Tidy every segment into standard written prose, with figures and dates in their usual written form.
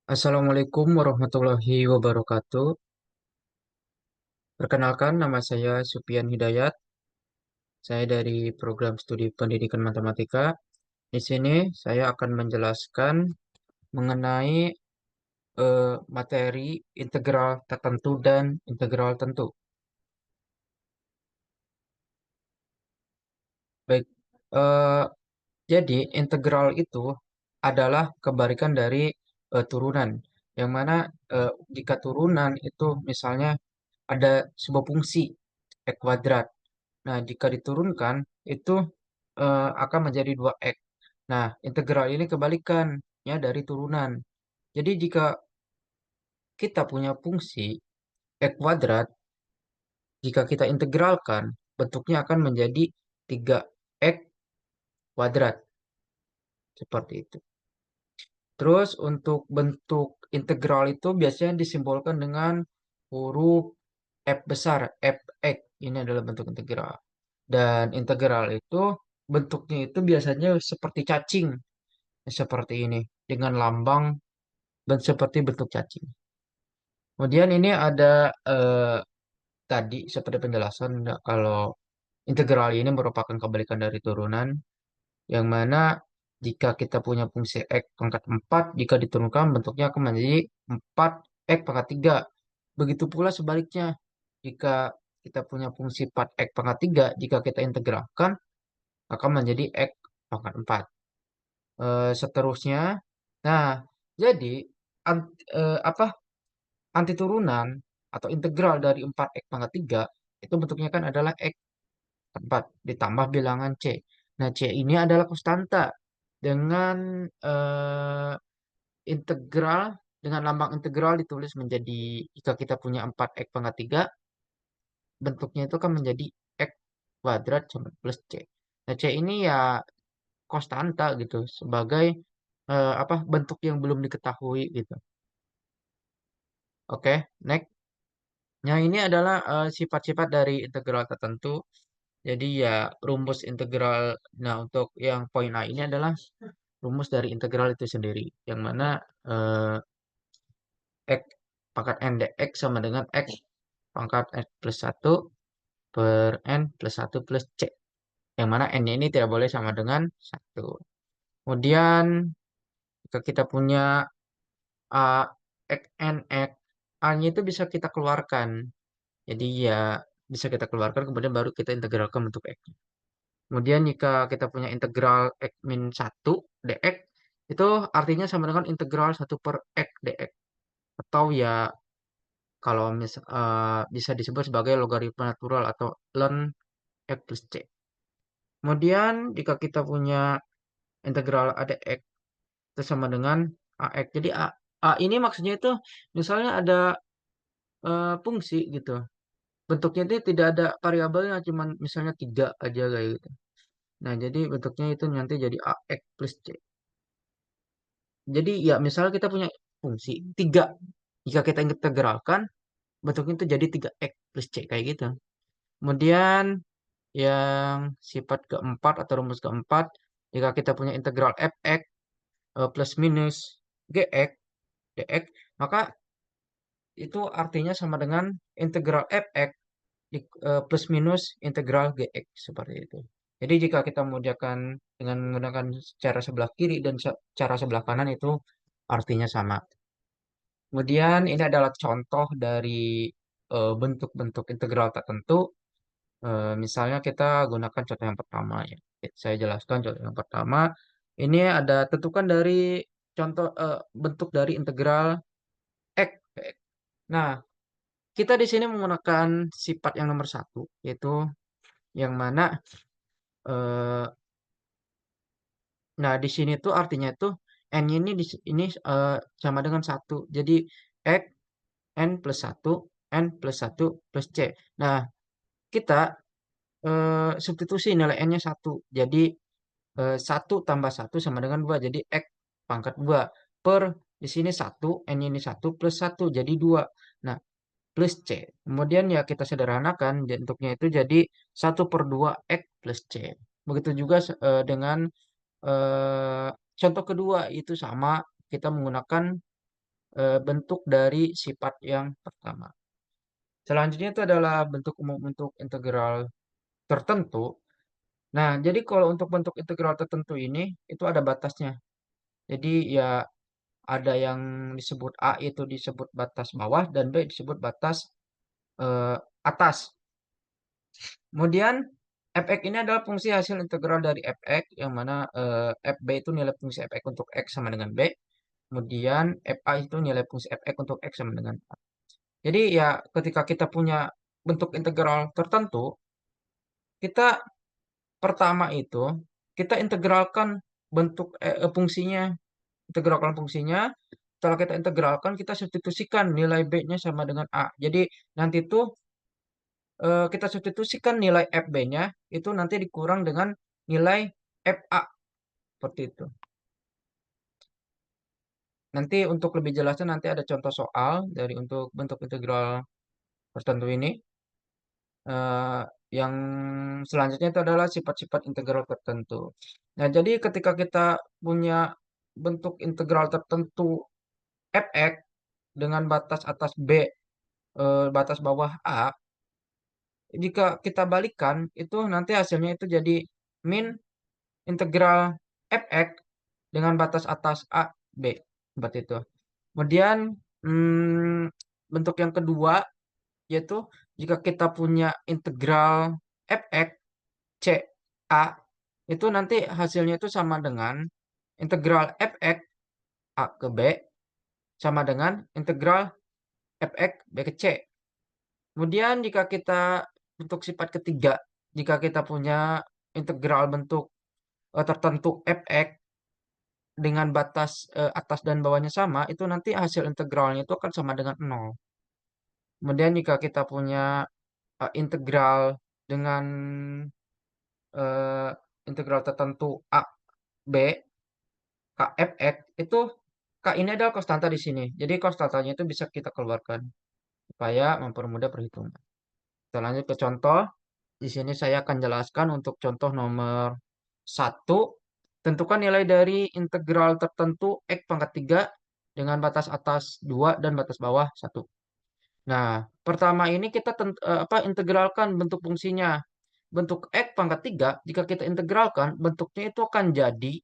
Assalamualaikum warahmatullahi wabarakatuh. Perkenalkan, nama saya Supian Hidayat. Saya dari program studi pendidikan matematika. Di sini saya akan menjelaskan mengenai materi integral tertentu dan integral tentu. Baik, eh, jadi integral itu adalah kebalikan dari turunan, yang mana jika turunan itu misalnya ada sebuah fungsi x kuadrat. Nah, jika diturunkan itu akan menjadi 2x. Nah, integral ini kebalikannya dari turunan. Jadi jika kita punya fungsi x kuadrat, jika kita integralkan, bentuknya akan menjadi 3x kuadrat. Seperti itu. Terus untuk bentuk integral itu biasanya disimbolkan dengan huruf F besar, Fx. Ini adalah bentuk integral. Dan integral itu bentuknya itu biasanya seperti cacing, seperti ini, dengan lambang dan seperti bentuk cacing. Kemudian ini ada tadi seperti penjelasan kalau integral ini merupakan kebalikan dari turunan, yang mana jika kita punya fungsi x pangkat 4, jika diturunkan bentuknya akan menjadi 4x pangkat 3. Begitu pula sebaliknya, jika kita punya fungsi 4x pangkat 3, jika kita integralkan akan menjadi x pangkat 4. Seterusnya. Nah, jadi apa anti turunan atau integral dari 4x pangkat 3 itu bentuknya kan adalah x 4 ditambah bilangan c. Nah, c ini adalah konstanta dengan eh, integral dengan lambang integral ditulis menjadi, jika kita punya 4x pangkat 3 bentuknya itu kan menjadi x kuadrat sama plus c. Nah, c ini ya konstanta gitu sebagai apa bentuk yang belum diketahui gitu. Oke, next. Nah, ini adalah sifat-sifat dari integral tertentu. Jadi ya rumus integral. Nah, untuk yang poin A ini adalah rumus dari integral itu sendiri, yang mana eh, x pangkat n dx sama dengan x pangkat n plus 1 per n plus 1 plus c. Yang mana n ini tidak boleh sama dengan 1. Kemudian jika kita punya a x n x, a-nya itu bisa kita keluarkan. Jadi ya bisa kita keluarkan kemudian baru kita integralkan bentuk x. Kemudian jika kita punya integral x min 1 dx, itu artinya sama dengan integral 1 per x dx. Atau ya kalau bisa disebut sebagai logaritma natural atau ln x plus c. Kemudian jika kita punya integral a dx itu sama dengan ax. Jadi a ini maksudnya itu misalnya ada fungsi gitu. Bentuknya itu tidak ada variabelnya, cuman misalnya 3 aja kayak gitu. Nah, jadi bentuknya itu nanti jadi ax plus c. Jadi ya misalnya kita punya fungsi 3. Jika kita integralkan, bentuknya itu jadi 3x plus c kayak gitu. Kemudian yang sifat keempat atau rumus keempat, jika kita punya integral fx plus minus gx dx, maka itu artinya sama dengan integral fx plus minus integral gx seperti itu. Jadi jika kita mengerjakan dengan menggunakan cara sebelah kiri dan cara sebelah kanan itu artinya sama. Kemudian ini adalah contoh dari bentuk-bentuk integral tertentu. Misalnya kita gunakan contoh yang pertama ya. Saya jelaskan contoh yang pertama. Ini ada tentukan dari contoh bentuk dari integral x. Nah, kita di sini menggunakan sifat yang nomor satu, yaitu yang mana eh, nah di sini tuh artinya tuh n ini ini sama dengan satu. Jadi x n plus satu, n plus satu plus c. Nah, kita substitusi nilai n-nya satu. Jadi 1 tambah satu sama dengan 2. Jadi x pangkat 2 per di sini satu, n ini satu plus satu jadi 2. Nah, plus c. Kemudian ya kita sederhanakan bentuknya itu jadi 1/2 x plus c. Begitu juga dengan contoh kedua itu sama, kita menggunakan bentuk dari sifat yang pertama. Selanjutnya itu adalah bentuk umum untuk integral tertentu. Nah, jadi kalau untuk bentuk integral tertentu ini itu ada batasnya. Jadi ya ada yang disebut A itu disebut batas bawah dan B disebut batas atas. Kemudian fx ini adalah fungsi hasil integral dari fx yang mana fb itu nilai fungsi fx untuk x sama dengan b. Kemudian fa itu nilai fungsi fx untuk x sama dengan a. Jadi ya ketika kita punya bentuk integral tertentu, kita pertama itu kita integralkan bentuk fungsinya, integralkan fungsinya. Setelah kita integralkan, kita substitusikan nilai b-nya sama dengan a. Jadi nanti tuh kita substitusikan nilai fb-nya itu nanti dikurang dengan nilai fa seperti itu. Nanti untuk lebih jelasnya nanti ada contoh soal dari untuk bentuk integral tertentu ini. Eh, yang selanjutnya itu adalah sifat-sifat integral tertentu. Nah, jadi ketika kita punya bentuk integral tertentu fx dengan batas atas b, batas bawah a, jika kita balikan itu nanti hasilnya itu jadi min integral fx dengan batas atas a b seperti itu. Kemudian bentuk yang kedua yaitu jika kita punya integral fx c a itu nanti hasilnya itu sama dengan integral fx a ke b sama dengan integral fx b ke c. Kemudian jika kita bentuk sifat ketiga, jika kita punya integral bentuk tertentu fx dengan batas atas dan bawahnya sama, itu nanti hasil integralnya itu akan sama dengan nol. Kemudian jika kita punya integral dengan eh, integral tertentu a, b, k, fx, itu k ini adalah konstanta di sini. Jadi konstantanya itu bisa kita keluarkan supaya mempermudah perhitungan. Kita lanjut ke contoh. Di sini saya akan jelaskan untuk contoh nomor satu. Tentukan nilai dari integral tertentu x pangkat 3 dengan batas atas 2 dan batas bawah 1. Nah, pertama ini kita integralkan bentuk fungsinya. Bentuk x pangkat 3 jika kita integralkan, bentuknya itu akan jadi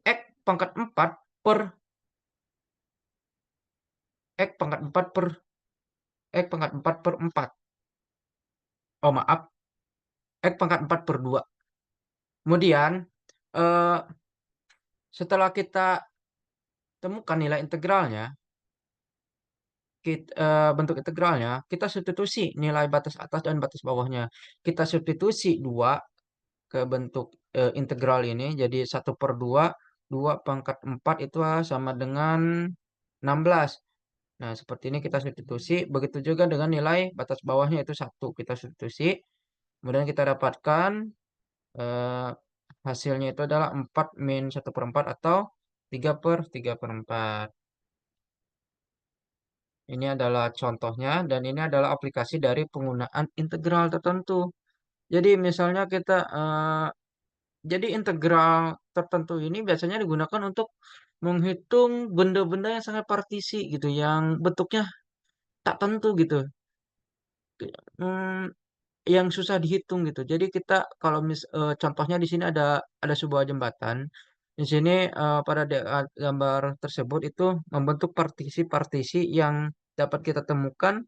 x pangkat 4 per x pangkat 4 per x pangkat 4 per 4. Oh, maaf, x pangkat 4 per 2. Kemudian, eh, setelah kita temukan nilai integralnya, bentuk integralnya, kita substitusi nilai batas atas dan batas bawahnya. Kita substitusi 2 ke bentuk integral ini, jadi 1/2, 2 pangkat 4 itu sama dengan 16. Nah, seperti ini kita substitusi. Begitu juga dengan nilai batas bawahnya itu 1. Kita substitusi. Kemudian kita dapatkan eh, hasilnya itu adalah 4 min 1/4 atau 3/3/4. Ini adalah contohnya dan ini adalah aplikasi dari penggunaan integral tertentu. Jadi misalnya kita jadi integral tertentu ini biasanya digunakan untuk menghitung benda-benda yang sangat partisi gitu, yang bentuknya tak tentu gitu. Hmm, yang susah dihitung gitu. Jadi kita kalau contohnya di sini ada sebuah jembatan. Di sini pada gambar tersebut itu membentuk partisi-partisi yang dapat kita temukan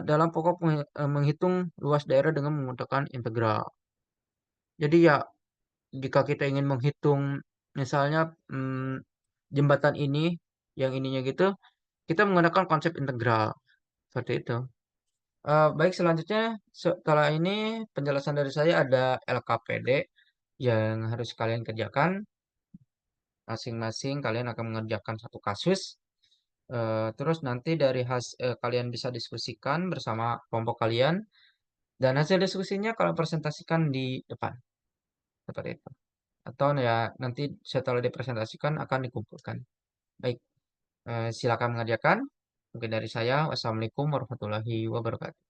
dalam pokok menghitung luas daerah dengan menggunakan integral. Jadi ya jika kita ingin menghitung misalnya jembatan ini yang ininya gitu, kita menggunakan konsep integral seperti itu. Baik, selanjutnya setelah ini penjelasan dari saya ada LKPD yang harus kalian kerjakan. Masing-masing kalian akan mengerjakan satu kasus. Terus nanti dari kalian bisa diskusikan bersama kelompok kalian. Dan hasil diskusinya kalian presentasikan di depan. Seperti itu. Atau ya nanti setelah dipresentasikan akan dikumpulkan. Baik, silakan mengerjakan. Mungkin dari saya. Wassalamualaikum warahmatullahi wabarakatuh.